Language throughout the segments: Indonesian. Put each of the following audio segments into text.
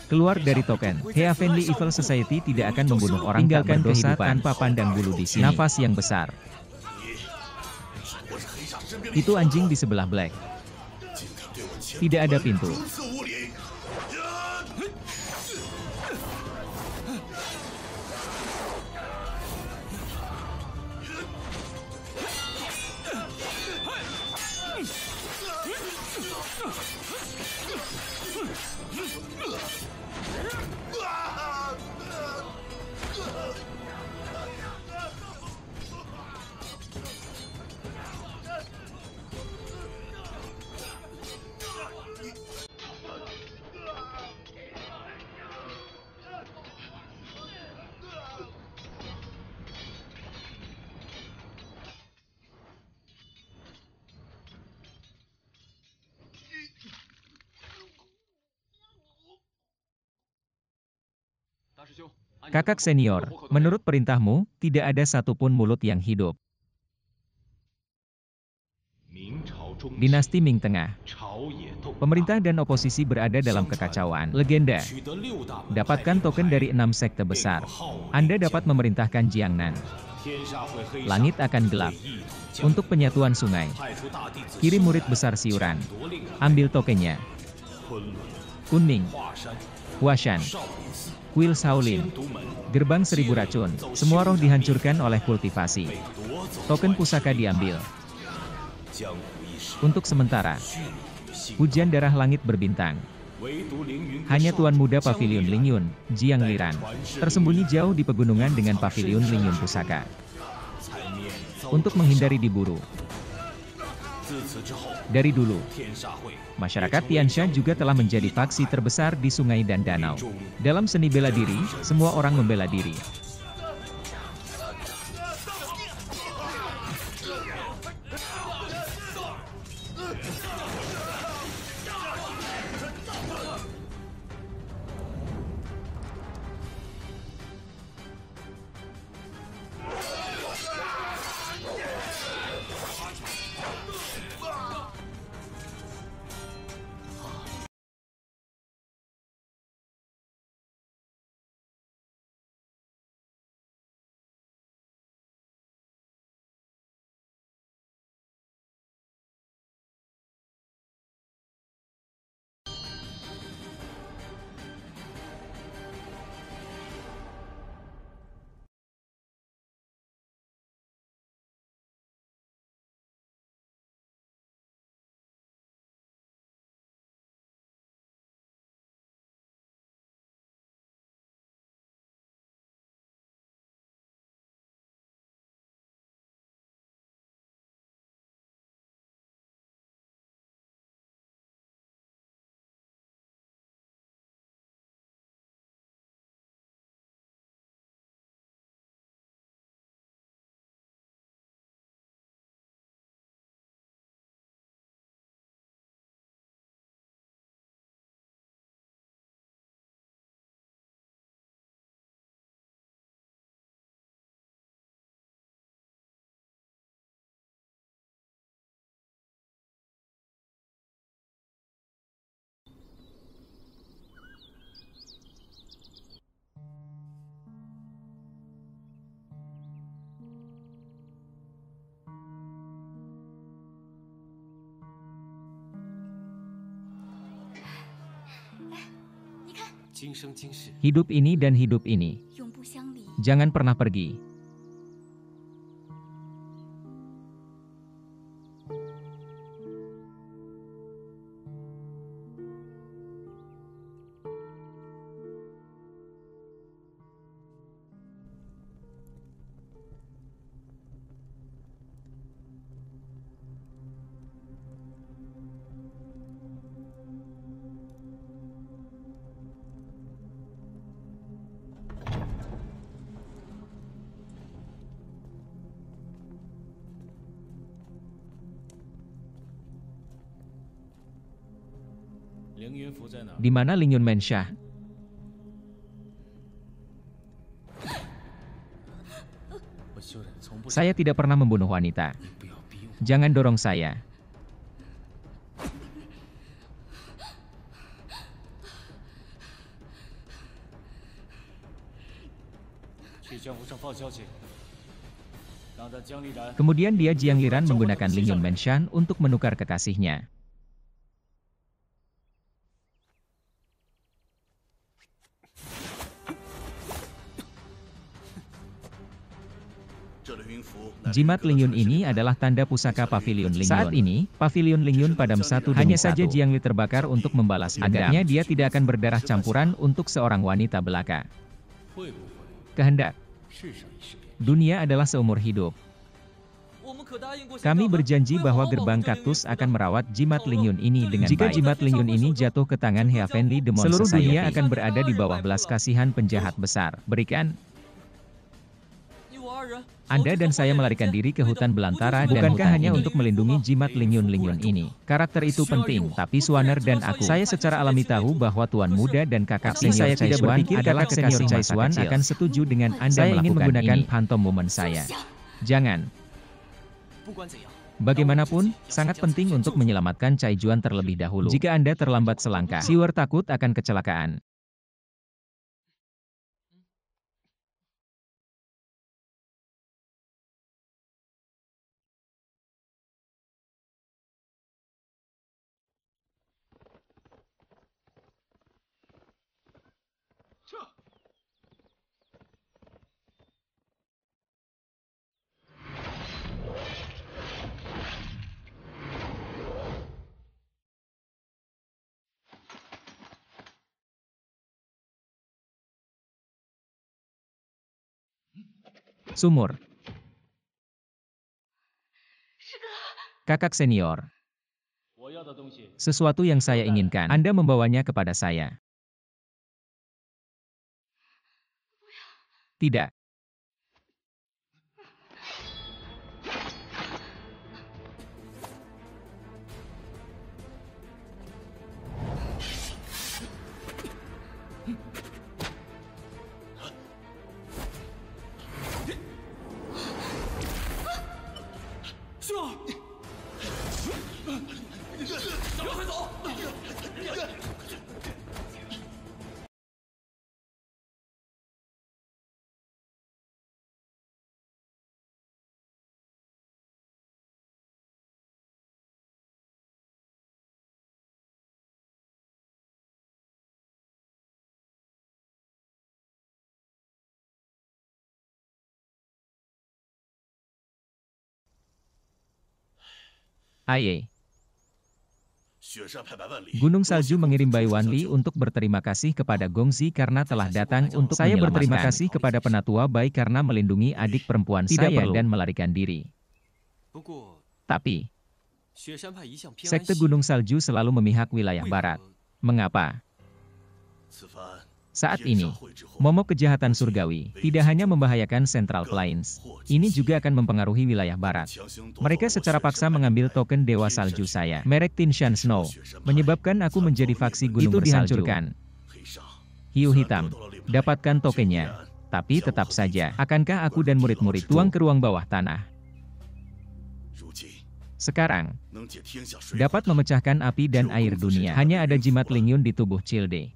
Keluar dari token. Heavenly Evil Society tidak akan membunuh orang tak berdosa tanpa pandang bulu di sini. Nafas yang besar. Itu anjing di sebelah Black. Tidak ada pintu. Kakak senior, menurut perintahmu, tidak ada satupun mulut yang hidup. Dinasti Ming Tengah. Pemerintah dan oposisi berada dalam kekacauan. Legenda. Dapatkan token dari 6 sekte besar. Anda dapat memerintahkan Jiangnan. Langit akan gelap. Untuk penyatuan sungai. Kirim murid besar siuran. Ambil tokennya. Kunming. Huashan. Kuil Shaolin. Gerbang 1000 racun. Semua roh dihancurkan oleh kultivasi. Token pusaka diambil. Untuk sementara. Hujan darah langit berbintang. Hanya Tuan Muda Pavilion Lingyun, Jiang Liran, tersembunyi jauh di pegunungan dengan Pavilion Lingyun Pusaka. Untuk menghindari diburu. Dari dulu, masyarakat Tiansha juga telah menjadi faksi terbesar di sungai dan danau. Dalam seni bela diri, semua orang membela diri. Hidup ini dan hidup ini. Jangan pernah pergi. Di mana Ling Yun Mensyah? Saya tidak pernah membunuh wanita. Jangan dorong saya. Kemudian dia Jiang Liran menggunakan Ling Yun Mensyah untuk menukar kekasihnya. Jimat Ling Yun ini adalah tanda pusaka Pavilion Ling Yun. Saat ini, Pavilion Ling Yun padam satu demi hanya saja Jiang Li terbakar untuk membalas dendam. Agaknya dia tidak akan berdarah campuran untuk seorang wanita belaka. Kehendak. Dunia adalah seumur hidup. Kami berjanji bahwa gerbang kaktus akan merawat jimat Ling Yun ini dengan baik. Jika jimat Ling Yun ini jatuh ke tangan Heavenly Demon Society, seluruh dunia akan berada di bawah belas kasihan penjahat besar. Berikan. Anda dan saya melarikan diri ke hutan belantara dan bukankah hanya untuk melindungi jimat Ling Yun ini. Karakter itu penting, tapi Suaner dan aku. Saya secara alami tahu bahwa Tuan Muda dan kakak senior Chai Suan adalah kekasih Chai Suan akan setuju dengan Anda saya ingin menggunakan phantom moment saya. Jangan. Bagaimanapun, sangat penting untuk menyelamatkan Chai Juan terlebih dahulu. Jika Anda terlambat selangkah, Siwer takut akan kecelakaan. Sumur. Kakak senior. Sesuatu yang saya inginkan. Anda membawanya kepada saya. Tidak. Aye. Gunung Salju mengirim Bai Wanli untuk berterima kasih kepada Gongzi karena telah datang untuk menyelamatkan. Saya berterima kasih kepada Penatua Bai karena melindungi adik perempuan saya dan melarikan diri. Tapi, sekte Gunung Salju selalu memihak wilayah barat. Mengapa? Saat ini, momok kejahatan surgawi tidak hanya membahayakan Central Plains, ini juga akan mempengaruhi wilayah barat. Mereka secara paksa mengambil token Dewa Salju saya, merek Tin Shan Snow, menyebabkan aku menjadi faksi gunung itu dihancurkan. Hiu hitam, dapatkan tokennya, tapi tetap saja, akankah aku dan murid-murid tuang ke ruang bawah tanah? Sekarang, dapat memecahkan api dan air dunia, hanya ada jimat Ling Yun di tubuh Childe.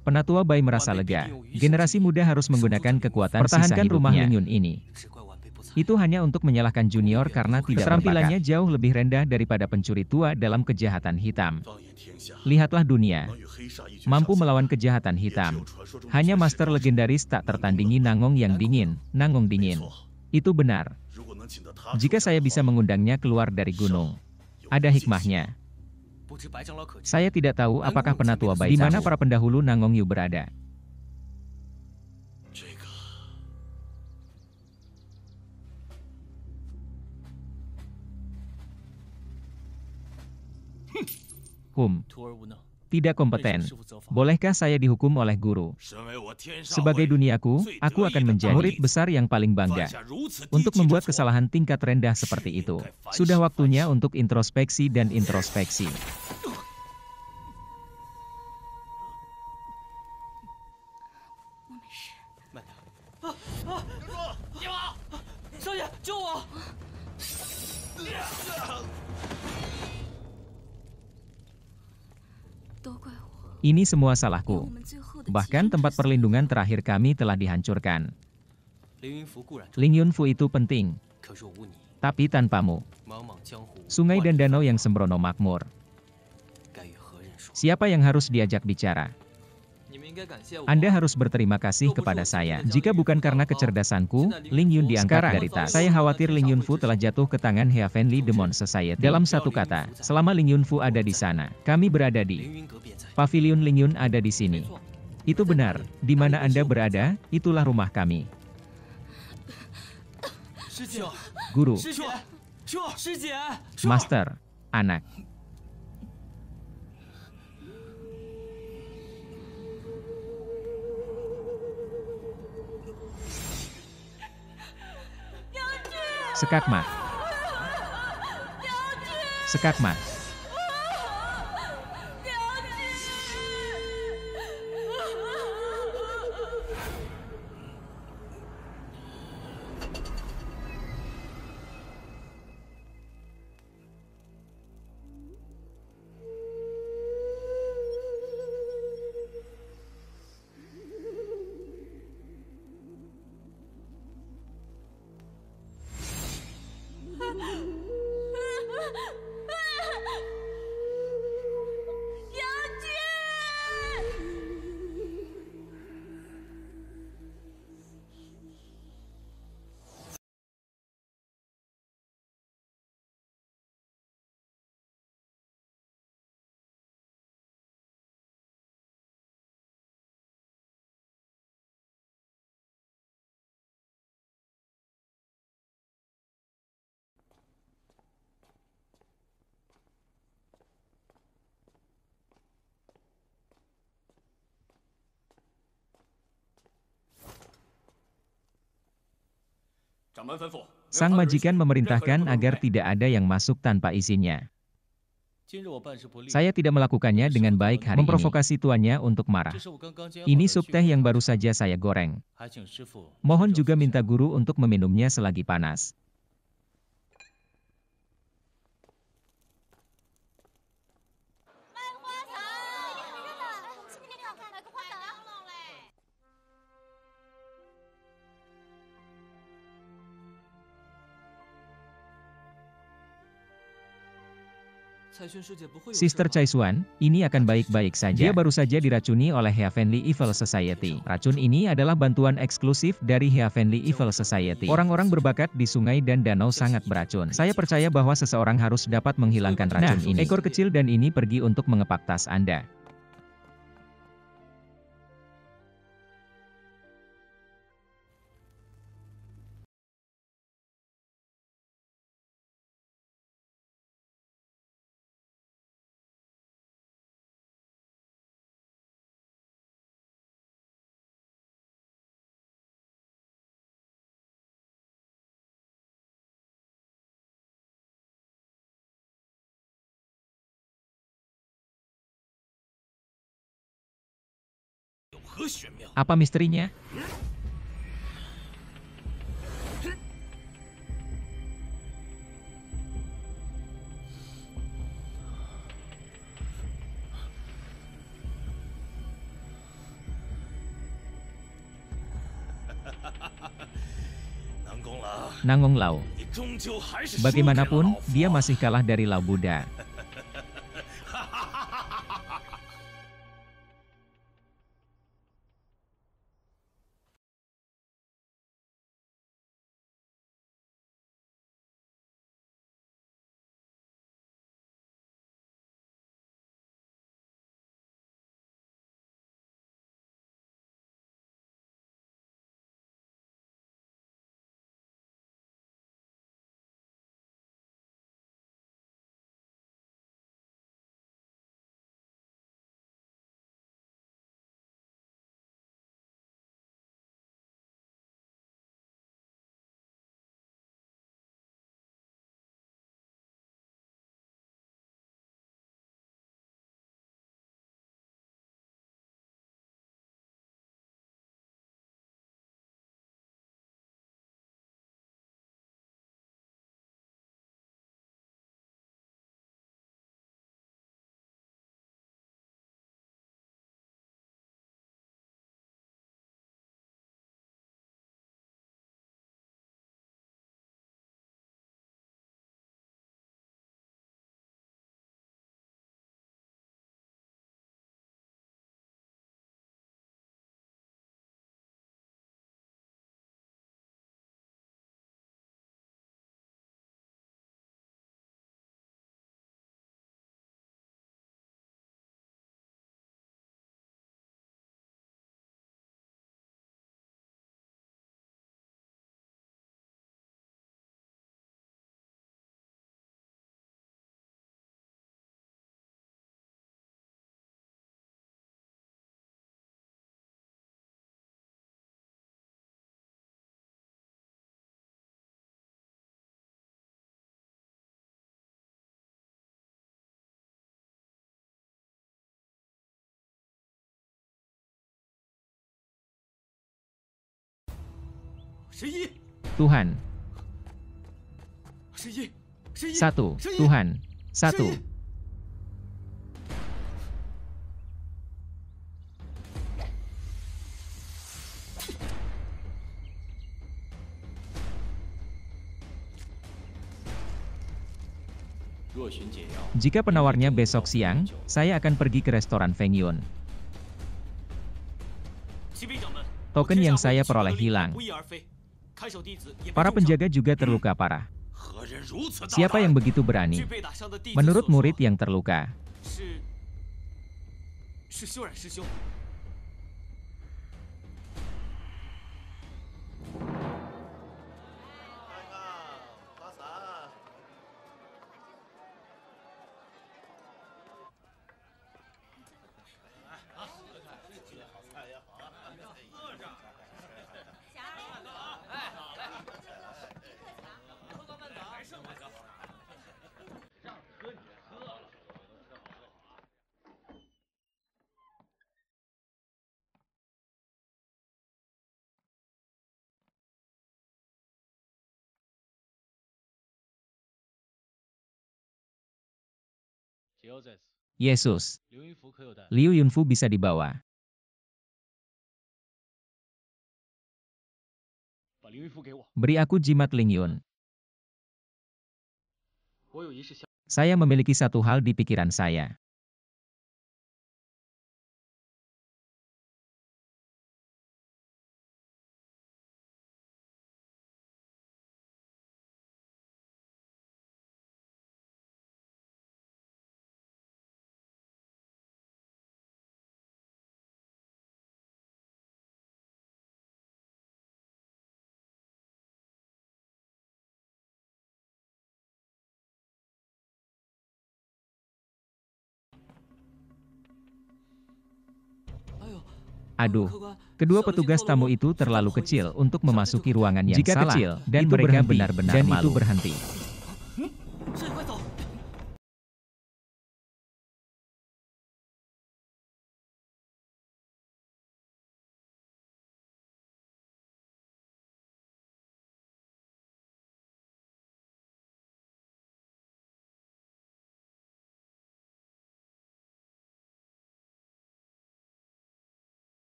Penatua Bai merasa lega. Generasi muda harus menggunakan kekuatan pertahankan rumah Ling Yun ini. Itu hanya untuk menyalahkan junior karena tidak keterampilannya jauh lebih rendah daripada pencuri tua dalam kejahatan hitam. Lihatlah dunia. Mampu melawan kejahatan hitam. Hanya master legendaris tak tertandingi Nangong yang dingin, Nangong dingin. Itu benar. Jika saya bisa mengundangnya keluar dari gunung, ada hikmahnya. Saya tidak tahu apakah penatua baik di mana para pendahulu Nangong Yu berada. Tidak kompeten. Bolehkah saya dihukum oleh guru? Sebagai duniaku, aku akan menjadi murid besar yang paling bangga. Untuk membuat kesalahan tingkat rendah seperti itu, sudah waktunya untuk introspeksi dan introspeksi. Ini semua salahku. Bahkan tempat perlindungan terakhir kami telah dihancurkan. Ling Yunfu itu penting. Tapi tanpamu, sungai dan danau yang sembrono makmur. Siapa yang harus diajak bicara? Anda harus berterima kasih kepada saya. Jika bukan karena kecerdasanku, Ling Yun diangkat dari tas. Saya khawatir Ling Yunfu telah jatuh ke tangan Heavenly Demon Society. Dalam satu kata, selama Ling Yunfu ada di sana, kami berada di Pavilion Ling Yun ada di sini. Itu benar, di mana Anda berada, itulah rumah kami. Guru, Master, anak. Sekakmat. Sekakmat. Sang majikan memerintahkan agar tidak ada yang masuk tanpa izinnya. Saya tidak melakukannya dengan baik hari ini. Memprovokasi tuannya untuk marah. Ini sup teh yang baru saja saya goreng. Mohon juga minta guru untuk meminumnya selagi panas. Sister Cai Xuan, ini akan baik-baik saja. Dia baru saja diracuni oleh Heavenly Evil Society. Racun ini adalah bantuan eksklusif dari Heavenly Evil Society. Orang-orang berbakat di sungai dan danau sangat beracun. Saya percaya bahwa seseorang harus dapat menghilangkan racun ini. Ekor kecil dan ini pergi untuk mengepak tas Anda. Apa misterinya? Nangong Lao. Bagaimanapun, dia masih kalah dari Lao Buddha. Tuhan. 1. Tuhan. 1. Jika penawarnya besok siang, saya akan pergi ke restoran Feng Yun. Token yang saya peroleh hilang. Para penjaga juga terluka parah. Siapa yang begitu berani? Menurut murid yang terluka. Yesus. Liu Yunfu bisa dibawa. Beri aku jimat Ling Yun. Saya memiliki satu hal di pikiran saya. Aduh, kedua petugas tamu itu terlalu kecil untuk memasuki ruangan yang salah. Jika kecil, dan itu mereka benar-benar malu. Itu berhenti.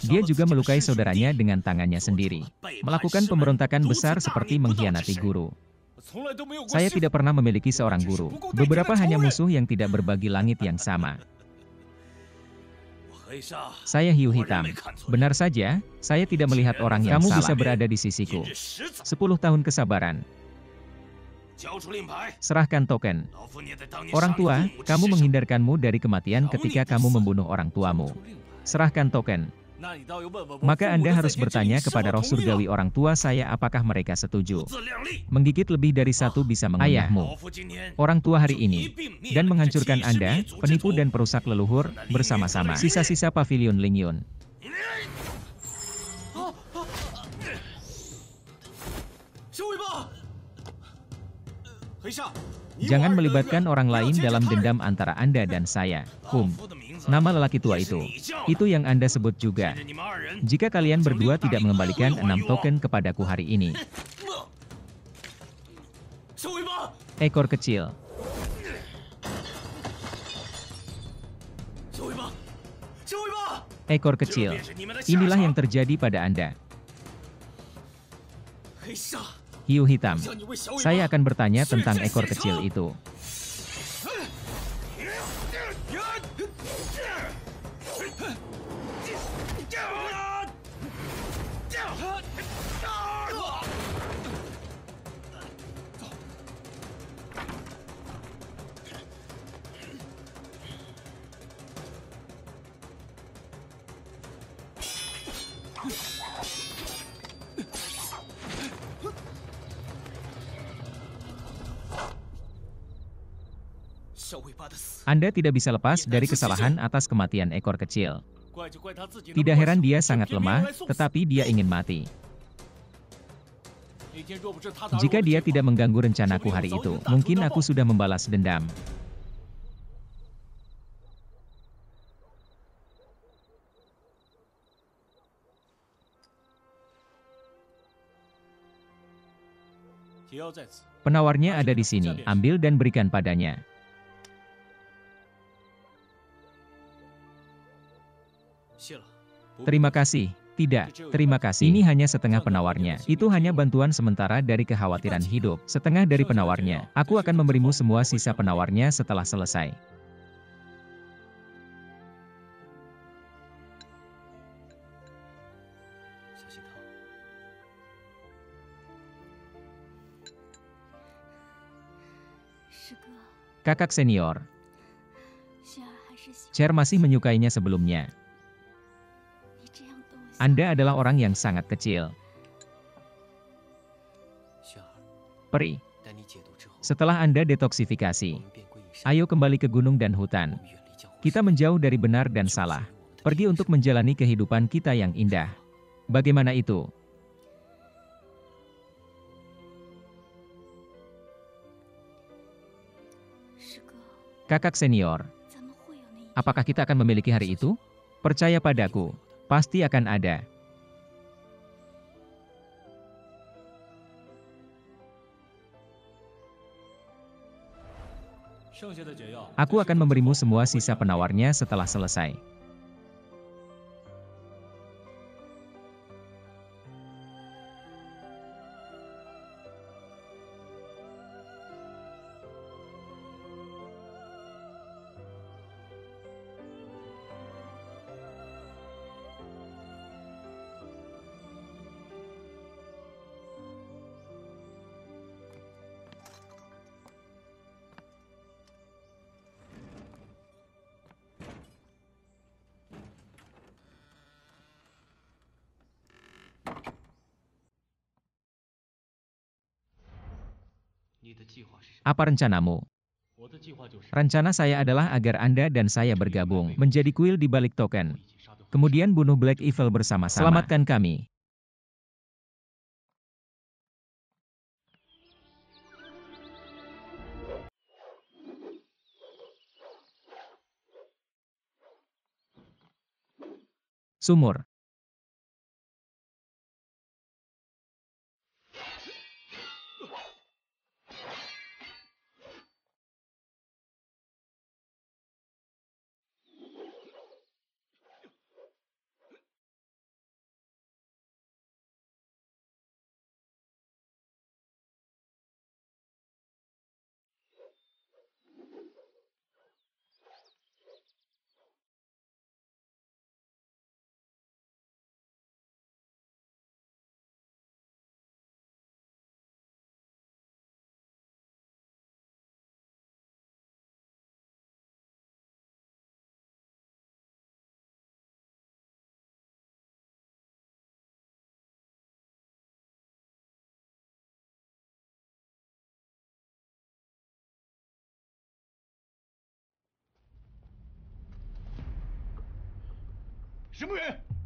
Dia juga melukai saudaranya dengan tangannya sendiri. Melakukan pemberontakan besar seperti mengkhianati guru. Saya tidak pernah memiliki seorang guru. Beberapa hanya musuh yang tidak berbagi langit yang sama. Saya hiu hitam. Benar saja, saya tidak melihat orang yang salah. Kamu bisa berada di sisiku. 10 tahun kesabaran. Serahkan token. Orang tua, kamu menghindarkanmu dari kematian ketika kamu membunuh orang tuamu. Serahkan token. Maka Anda harus bertanya kepada roh surgawi orang tua saya apakah mereka setuju. Menggigit lebih dari satu bisa mengunyahmu. Orang tua hari ini. Dan menghancurkan Anda, penipu dan perusak leluhur, bersama-sama. Sisa-sisa pavilion Lingyun. Jangan melibatkan orang lain dalam dendam antara Anda dan saya. Nama lelaki tua itu. Itu yang Anda sebut juga. Jika kalian berdua tidak mengembalikan 6 token kepadaku hari ini. Ekor kecil. Ekor kecil. Inilah yang terjadi pada Anda. Hiu hitam. Saya akan bertanya tentang ekor kecil itu. Anda tidak bisa lepas dari kesalahan atas kematian ekor kecil. Tidak heran dia sangat lemah, tetapi dia ingin mati. Jika dia tidak mengganggu rencanaku hari itu, mungkin aku sudah membalas dendam. Penawarnya ada di sini, ambil dan berikan padanya. Terima kasih. Tidak, terima kasih. Ini hanya setengah penawarnya. Itu hanya bantuan sementara dari kekhawatiran hidup. Setengah dari penawarnya. Aku akan memberimu semua sisa penawarnya setelah selesai. Kakak senior. Cher masih menyukainya sebelumnya. Anda adalah orang yang sangat kecil. Peri. Setelah Anda detoksifikasi, ayo kembali ke gunung dan hutan. Kita menjauh dari benar dan salah. Pergi untuk menjalani kehidupan kita yang indah. Bagaimana itu? Kakak senior. Apakah kita akan memiliki hari itu? Percaya padaku. Pasti akan ada. Aku akan memberimu semua sisa penawarnya setelah selesai. Apa rencanamu? Rencana saya adalah agar Anda dan saya bergabung, menjadi kuil di balik token. Kemudian bunuh Black Evil bersama-sama. Selamatkan kami. Sumur.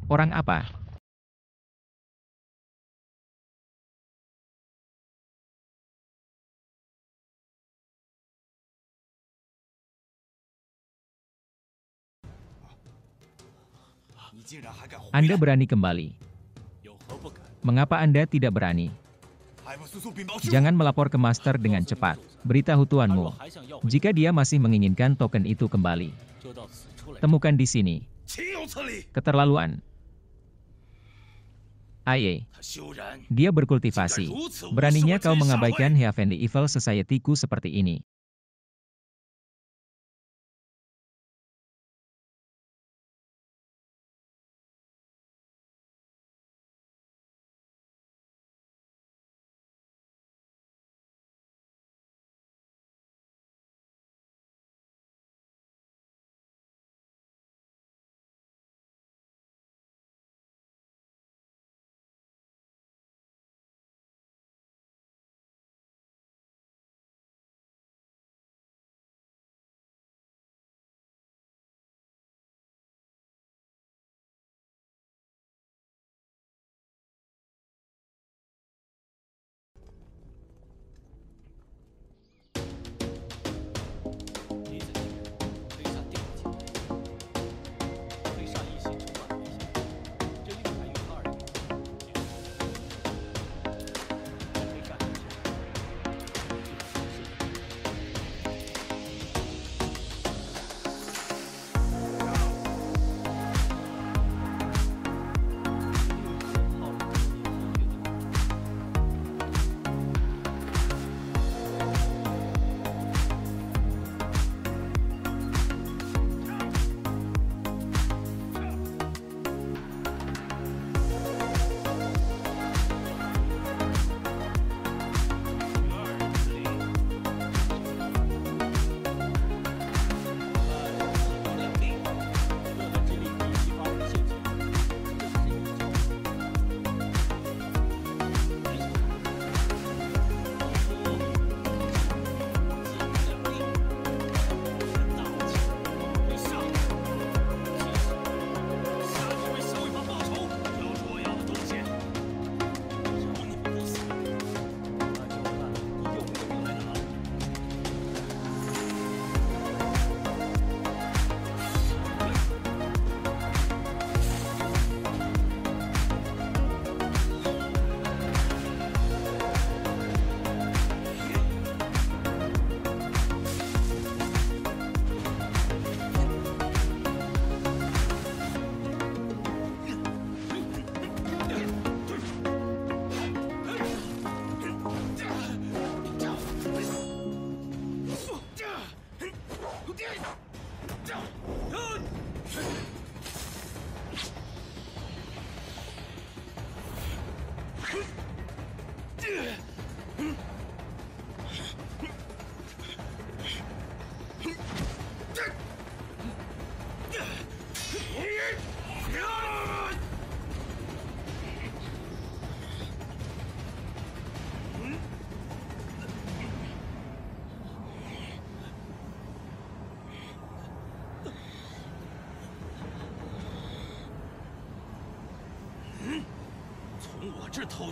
Orang apa? Anda berani kembali. Mengapa Anda tidak berani? Jangan melapor ke Master dengan cepat. Beritahu tuanmu. Jika dia masih menginginkan token itu kembali. Temukan di sini. Keterlaluan. Aye. Dia berkultivasi. Beraninya kau mengabaikan Heavenly Evil Society-ku seperti ini.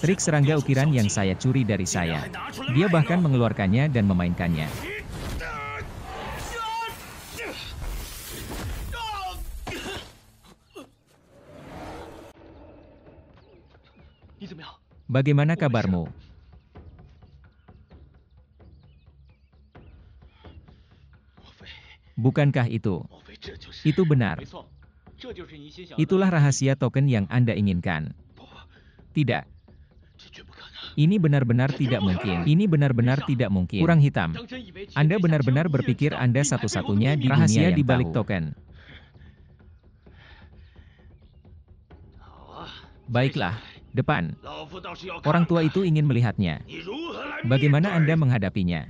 Trik serangga ukiran yang saya curi dari saya. Dia bahkan mengeluarkannya dan memainkannya. Bagaimana kabarmu? Bukankah itu? Itu benar. Itulah rahasia token yang Anda inginkan. Tidak. Ini benar-benar tidak mungkin. Ini benar-benar tidak mungkin. Kurang hitam. Anda benar-benar berpikir Anda satu-satunya di dunia yang di balik token. Baiklah, depan. Orang tua itu ingin melihatnya. Bagaimana Anda menghadapinya?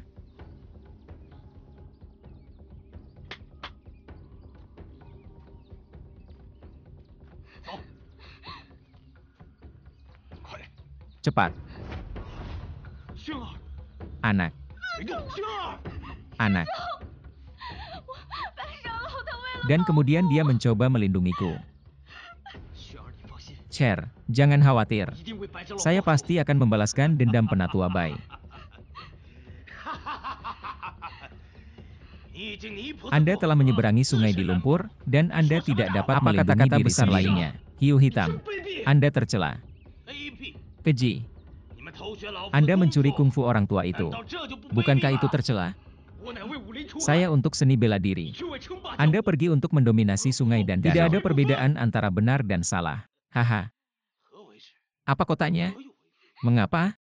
Cepat. Anak. Anak. Dan kemudian dia mencoba melindungiku. Cher, jangan khawatir. Saya pasti akan membalaskan dendam Penatua Bai. Anda telah menyeberangi sungai di lumpur, dan Anda tidak dapat melindungi kata-kata diri besar sendiri. Lainnya. Hiu hitam. Anda tercela. Keji. Anda mencuri kungfu orang tua itu. Bukankah itu tercela? Saya untuk seni bela diri. Anda pergi untuk mendominasi sungai dan danau. Tidak ada perbedaan antara benar dan salah. Haha. Apa kotanya? Mengapa?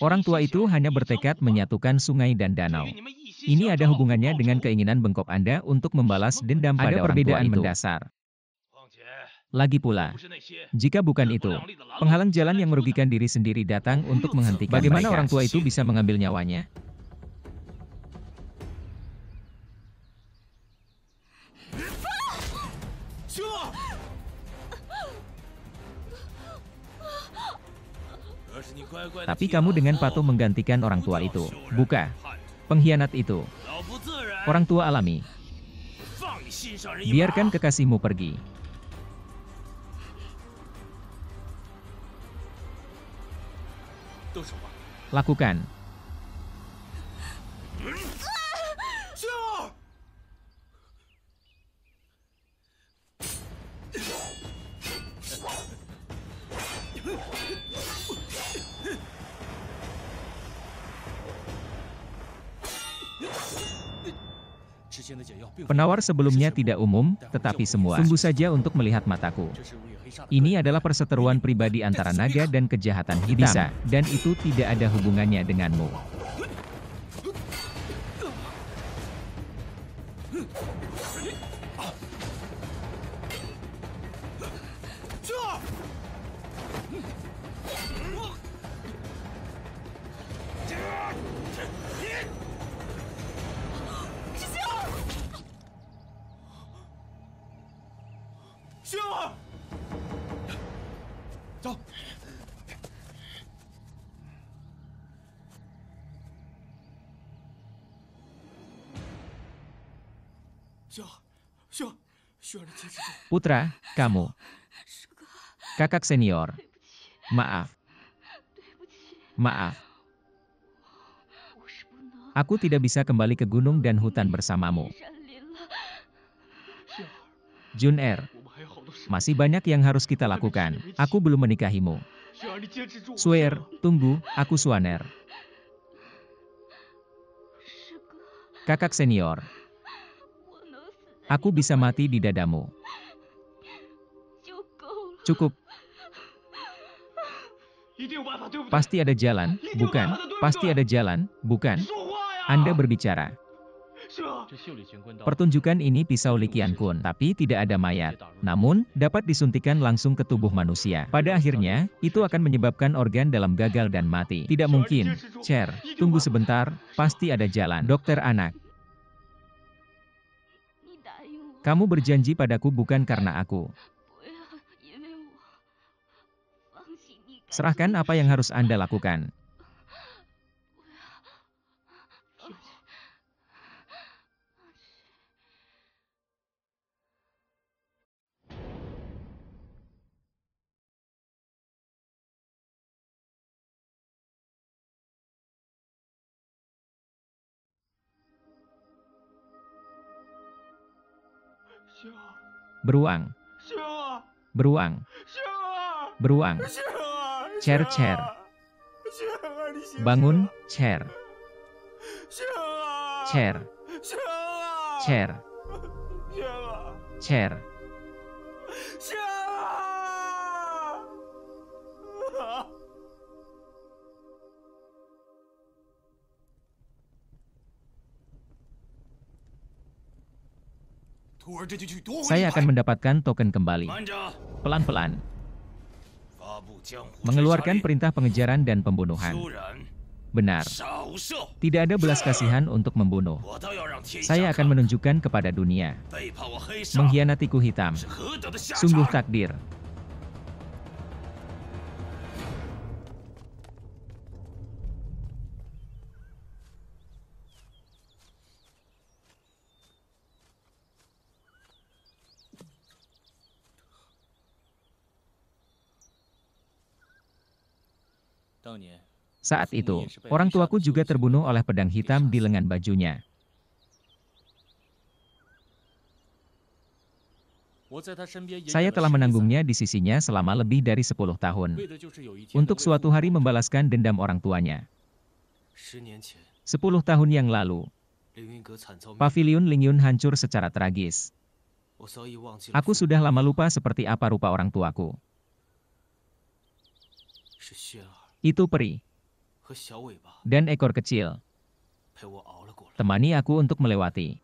Orang tua itu hanya bertekad menyatukan sungai dan danau. Ini ada hubungannya dengan keinginan bengkok Anda untuk membalas dendam pada orang tua itu. Mendasar. Lagi pula, jika bukan itu, penghalang jalan yang merugikan diri sendiri datang untuk menghentikan mereka. Bagaimana orang tua itu bisa mengambil nyawanya? Tapi kamu dengan patuh menggantikan orang tua itu. Buka. Pengkhianat itu. Orang tua alami. Biarkan kekasihmu pergi. Lakukan. Penawar sebelumnya tidak umum, tetapi semua. Tunggu saja untuk melihat mataku. Ini adalah perseteruan pribadi antara naga dan kejahatan hitam. Bisa, dan itu tidak ada hubungannya denganmu. Putra, kamu. Kakak senior. Maaf. Maaf. Aku tidak bisa kembali ke gunung dan hutan bersamamu. Jun-er. Masih banyak yang harus kita lakukan. Aku belum menikahimu. Suer, tunggu, aku Suaner. Kakak senior. Aku bisa mati di dadamu. Cukup. Pasti ada jalan, bukan? Pasti ada jalan, bukan? Anda berbicara. Pertunjukan ini pisau Li Qiankun, tapi tidak ada mayat. Namun, dapat disuntikan langsung ke tubuh manusia. Pada akhirnya, itu akan menyebabkan organ dalam gagal dan mati. Tidak mungkin. Cher, tunggu sebentar, pasti ada jalan. Dokter anak. Kamu berjanji padaku bukan karena aku. Serahkan apa yang harus Anda lakukan. Beruang. Beruang. Beruang. Cher, Cher. Bangun, Cher. Cher. Cher. Cher. Saya akan mendapatkan token kembali. Pelan-pelan. Mengeluarkan perintah pengejaran dan pembunuhan. Benar. Tidak ada belas kasihan untuk membunuh. Saya akan menunjukkan kepada dunia. Mengkhianatiku hitam. Sungguh takdir. Saat itu, orang tuaku juga terbunuh oleh pedang hitam di lengan bajunya. Saya telah menanggungnya di sisinya selama lebih dari 10 tahun. Untuk suatu hari membalaskan dendam orang tuanya. 10 tahun yang lalu, Paviliun Lingyun hancur secara tragis. Aku sudah lama lupa seperti apa rupa orang tuaku. Itu peri. Dan ekor kecil. Temani aku untuk melewati.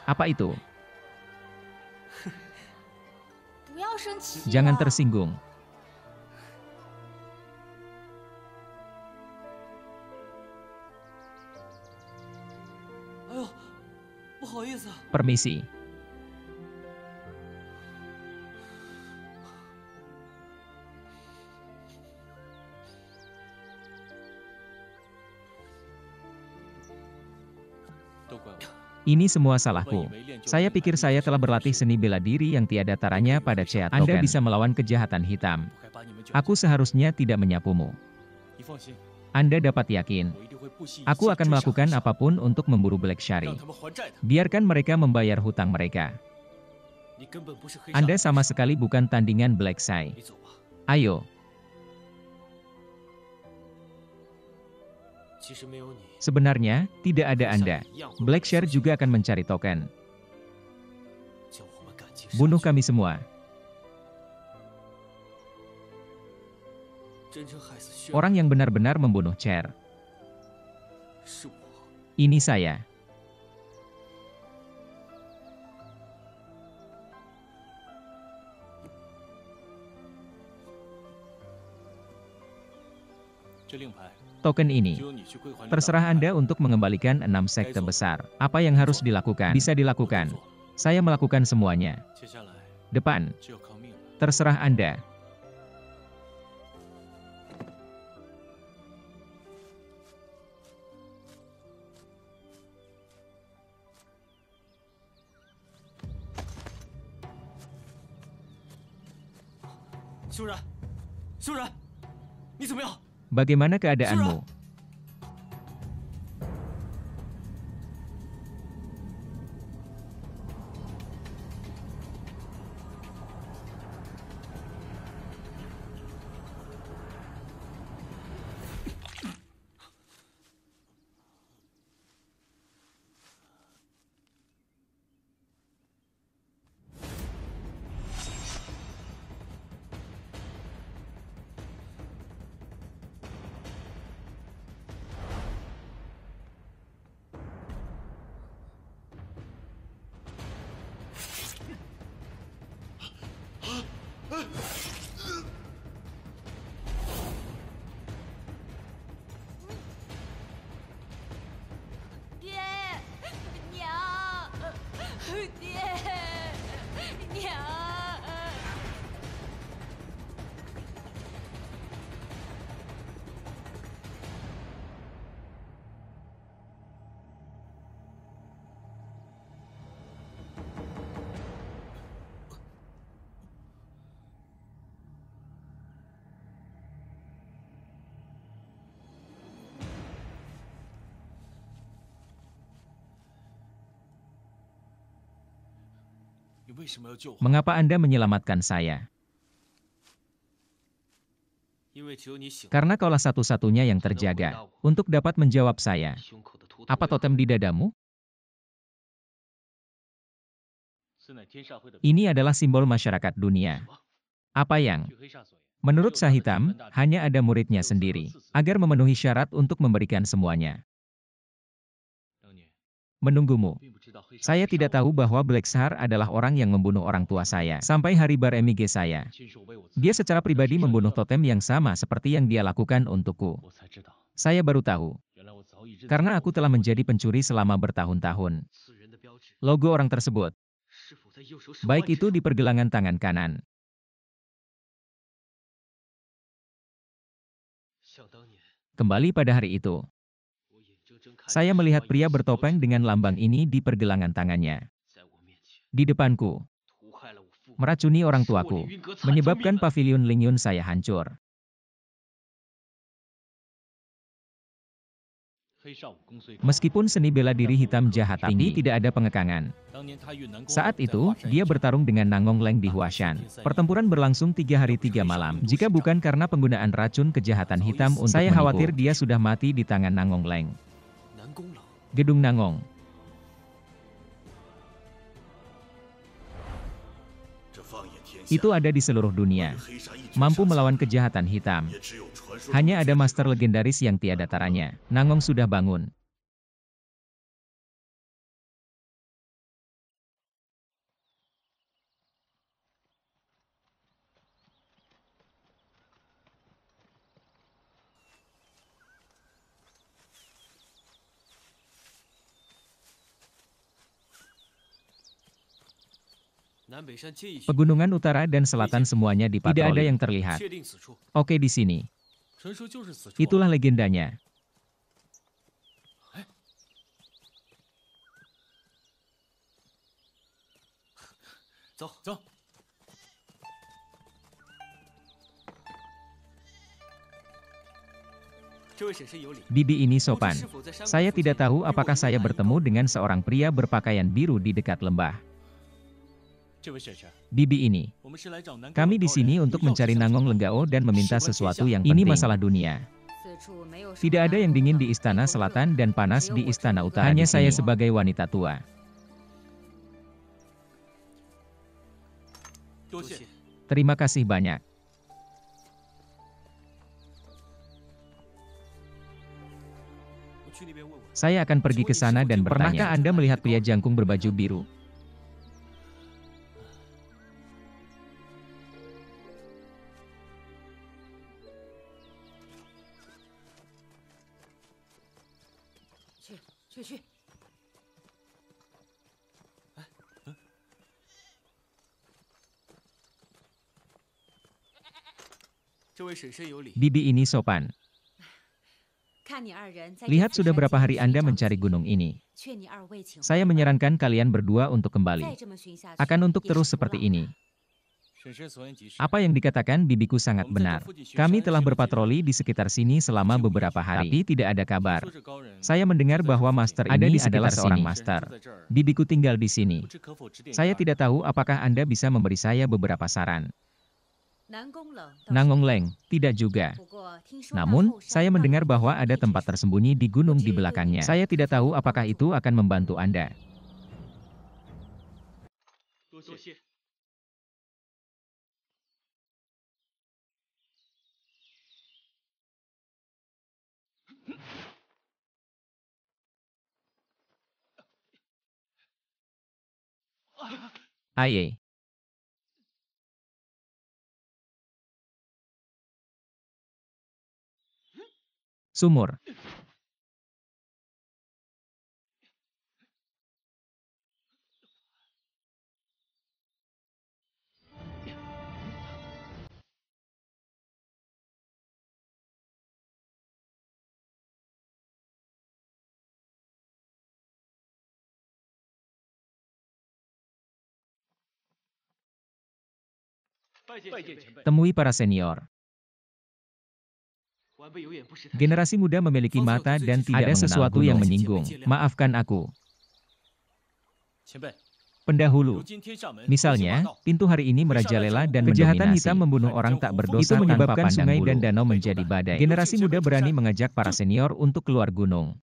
Apa itu? Jangan tersinggung. Permisi. Ini semua salahku. Saya pikir saya telah berlatih seni bela diri yang tiada taranya pada Cheat Token. Anda bisa melawan kejahatan hitam. Aku seharusnya tidak menyapumu. Anda dapat yakin. Aku akan melakukan apapun untuk memburu Black Shari. Biarkan mereka membayar hutang mereka. Anda sama sekali bukan tandingan Black Sai. Ayo. Sebenarnya, tidak ada Anda. Black Share juga akan mencari token. Bunuh kami semua. Orang yang benar-benar membunuh Cher. Ini saya. Token ini. Terserah Anda untuk mengembalikan 6 sekte besar. Apa yang harus dilakukan? Bisa dilakukan. Saya melakukan semuanya. Depan. Terserah Anda. Bagaimana keadaanmu? Mengapa Anda menyelamatkan saya? Karena kaulah satu-satunya yang terjaga untuk dapat menjawab saya. Apa totem di dadamu? Ini adalah simbol masyarakat dunia. Apa yang? Menurut Sah Hitam, hanya ada muridnya sendiri, agar memenuhi syarat untuk memberikan semuanya. Menunggumu. Saya tidak tahu bahwa Black Shar adalah orang yang membunuh orang tua saya sampai hari bar MIG saya. Dia secara pribadi membunuh totem yang sama seperti yang dia lakukan untukku. Saya baru tahu. Karena aku telah menjadi pencuri selama bertahun-tahun. Logo orang tersebut. Baik itu di pergelangan tangan kanan. Kembali pada hari itu. Saya melihat pria bertopeng dengan lambang ini di pergelangan tangannya. Di depanku. meracuni orang tuaku, menyebabkan paviliun Lingyun saya hancur. Meskipun seni bela diri hitam jahat tinggi tidak ada pengekangan. Saat itu, dia bertarung dengan Nangong Leng di Huashan. Pertempuran berlangsung 3 hari 3 malam. Jika bukan karena penggunaan racun kejahatan hitam untuk saya khawatir dia sudah mati di tangan Nangong Leng. Gedung Nangong. Itu ada di seluruh dunia. Mampu melawan kejahatan hitam. Hanya ada master legendaris yang tiada taranya. Nangong sudah bangun. Pegunungan utara dan selatan semuanya dipatroli. Tidak ada yang terlihat. Oke di sini. Itulah legendanya. Bibi ini sopan. Saya tidak tahu apakah saya bertemu dengan seorang pria berpakaian biru di dekat lembah. Bibi ini. Kami di sini untuk mencari Nangong Lenggao dan meminta sesuatu yang penting. Ini masalah dunia. Tidak ada yang dingin di Istana Selatan dan panas di Istana Utara. Hanya saya sebagai wanita tua. Terima kasih banyak. Saya akan pergi ke sana dan bertanya. Pernahkah Anda melihat pria jangkung berbaju biru? Bibi ini sopan. Lihat sudah berapa hari Anda mencari gunung ini. Saya menyarankan kalian berdua untuk kembali. Akan untuk terus seperti ini. Apa yang dikatakan bibiku sangat benar. Kami telah berpatroli di sekitar sini selama beberapa hari, tapi tidak ada kabar. Saya mendengar bahwa master ini adalah seorang master. Bibiku tinggal di sini. Saya tidak tahu apakah Anda bisa memberi saya beberapa saran. Nangong Leng, tidak juga. Namun, saya mendengar bahwa ada tempat tersembunyi di gunung di belakangnya. Saya tidak tahu apakah itu akan membantu Anda. Aye. Sumur. Temui para senior. Generasi muda memiliki mata dan tidak ada sesuatu yang menyinggung. Maafkan aku. Pendahulu. Misalnya, pintu hari ini merajalela dan kejahatan hitam membunuh orang tak berdosa. Itu menyebabkan sungai dan danau menjadi badai. Generasi muda berani mengajak para senior untuk keluar gunung.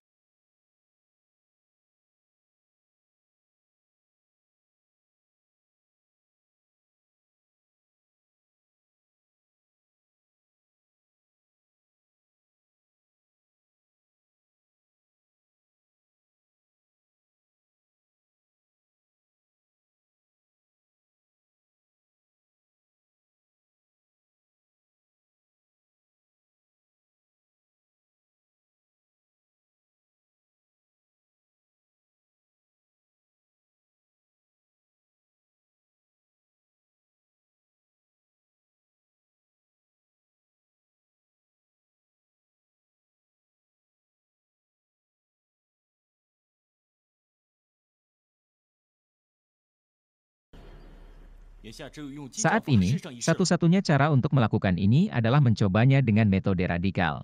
Saat ini, satu-satunya cara untuk melakukan ini adalah mencobanya dengan metode radikal.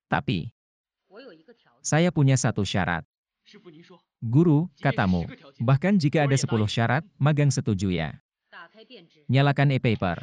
Tapi, saya punya satu syarat. Guru, katamu, bahkan jika ada 10 syarat, magang setuju ya. Nyalakan e-paper.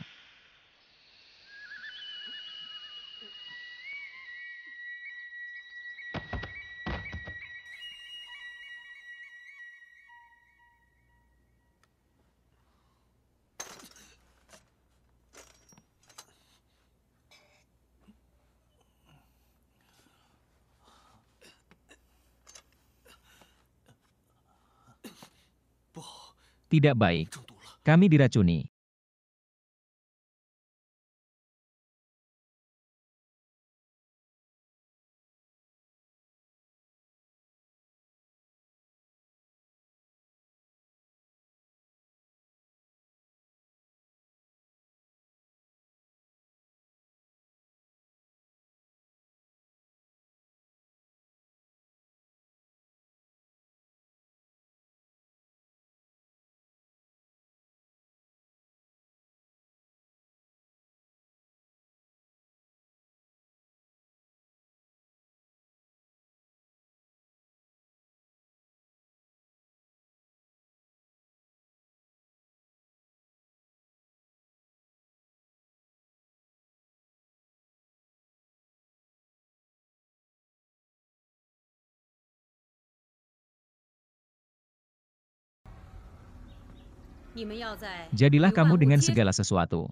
Tidak baik. Kami diracuni. Jadilah kamu dengan segala sesuatu.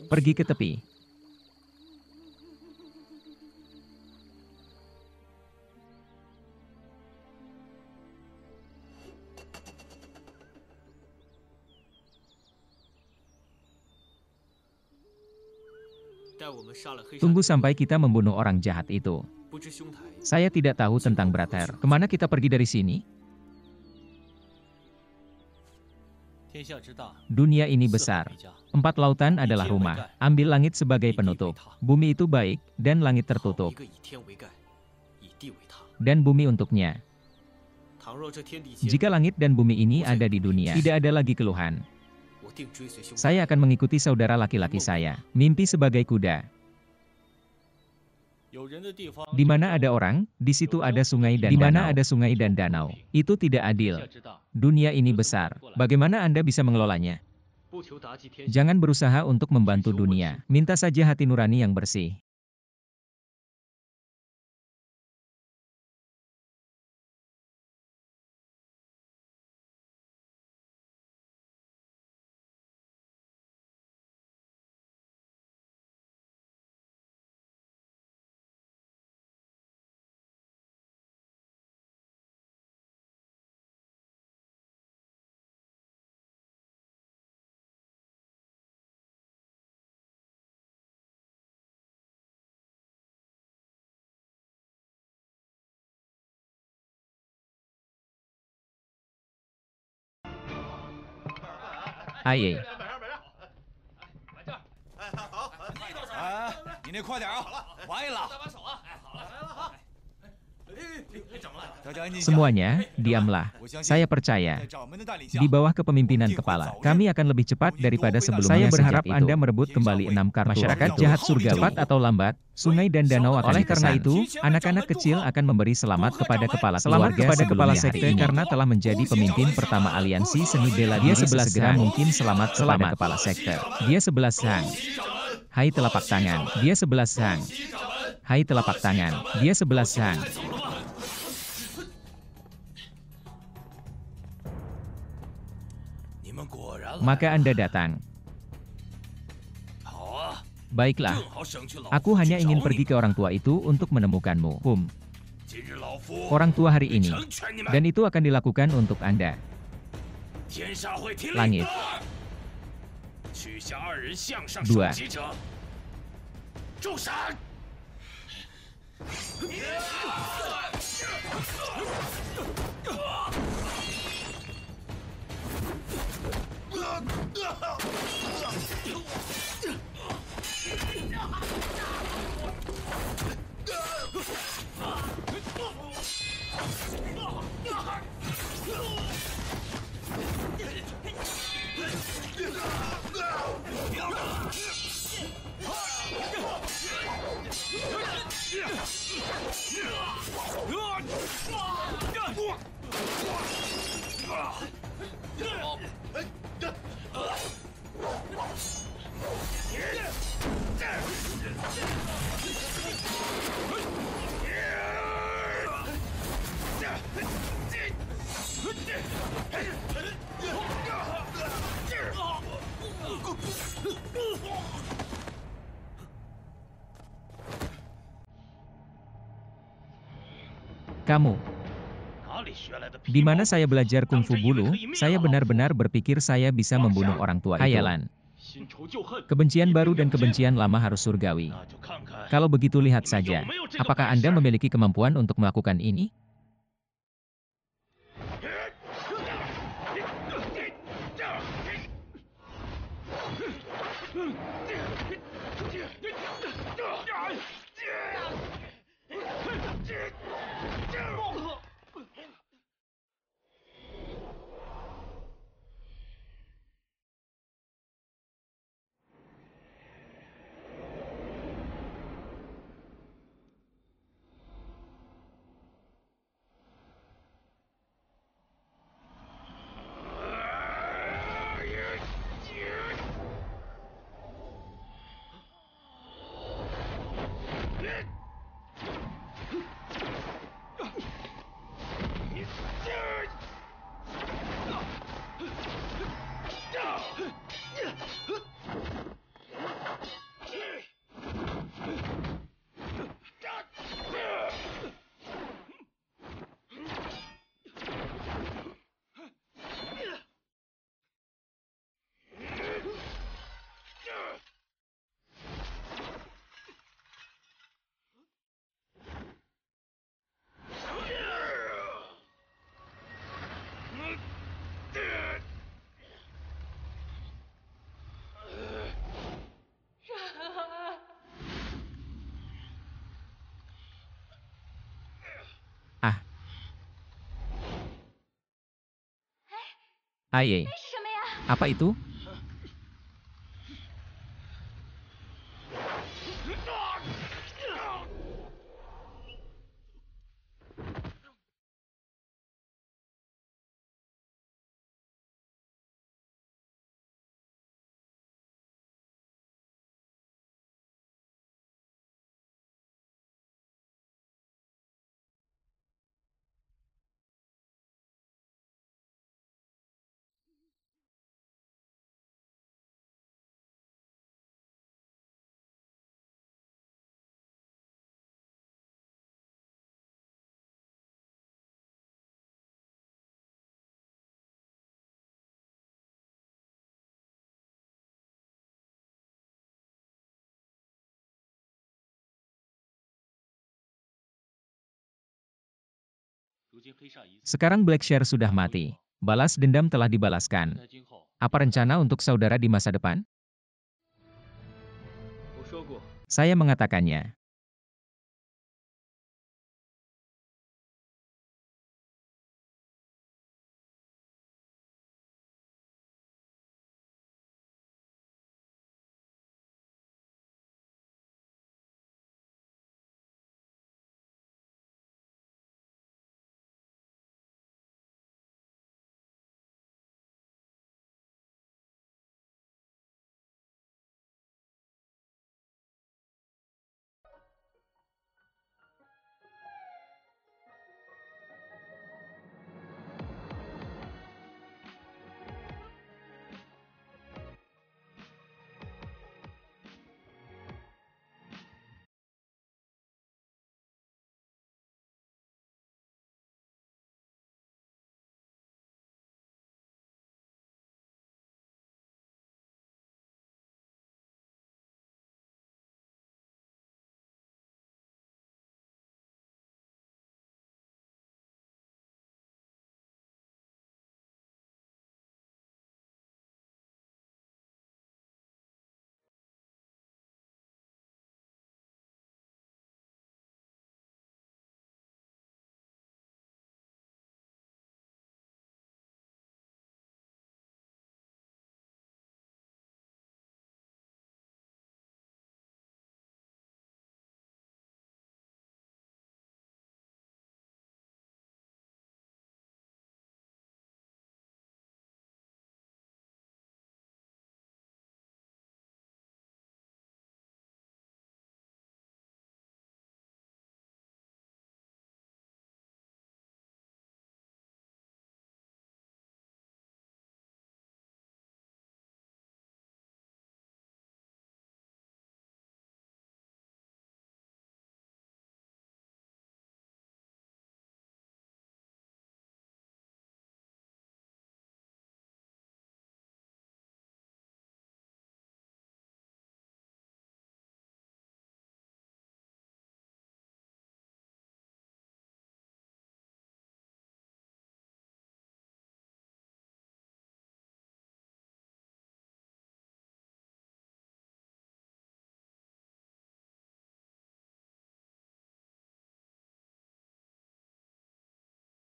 Pergi ke tepi. Tunggu sampai kita membunuh orang jahat itu. Saya tidak tahu tentang Brother. Kemana kita pergi dari sini? Dunia ini besar. 4 lautan adalah rumah. Ambil langit sebagai penutup. Bumi itu baik, dan langit tertutup. Dan bumi untuknya. Jika langit dan bumi ini ada di dunia, tidak ada lagi keluhan. Saya akan mengikuti saudara laki-laki saya. Mimpi sebagai kuda. Di mana ada orang, di situ ada sungai dan danau. Di mana ada sungai dan danau. Itu tidak adil. Dunia ini besar. Bagaimana Anda bisa mengelolanya? Jangan berusaha untuk membantu dunia. Minta saja hati nurani yang bersih. Aye. 你那快点啊，歪了。 Semuanya, diamlah. Saya percaya. Di bawah kepemimpinan kepala, kami akan lebih cepat daripada sebelumnya. Saya berharap Anda merebut kembali 6 kartu. Masyarakat jahat surga, cepat atau lambat, sungai dan danau akan. Oleh karena itu, anak-anak kecil akan memberi selamat kepada kepala sekte karena telah menjadi pemimpin pertama aliansi seni bela diri. Dia 11 segera mungkin selamat kepada kepala sekte. Dia 11 sang. Hai telapak tangan. Dia 11 sang. Hai telapak tangan. Dia 11 sang. Maka Anda datang. Baiklah. Aku hanya ingin pergi ke orang tua itu untuk menemukanmu. Orang tua hari ini. Dan itu akan dilakukan untuk Anda. Langit. 2. Kamu. Di mana saya belajar kungfu bulu, saya benar-benar berpikir saya bisa membunuh orang tua itu. Hayalan. Kebencian baru dan kebencian lama harus surgawi. Kalau begitu lihat saja, apakah Anda memiliki kemampuan untuk melakukan ini? Aye. Apa itu? Sekarang Blackshare sudah mati. Balas dendam telah dibalaskan. Apa rencana untuk saudara di masa depan? Saya mengatakannya.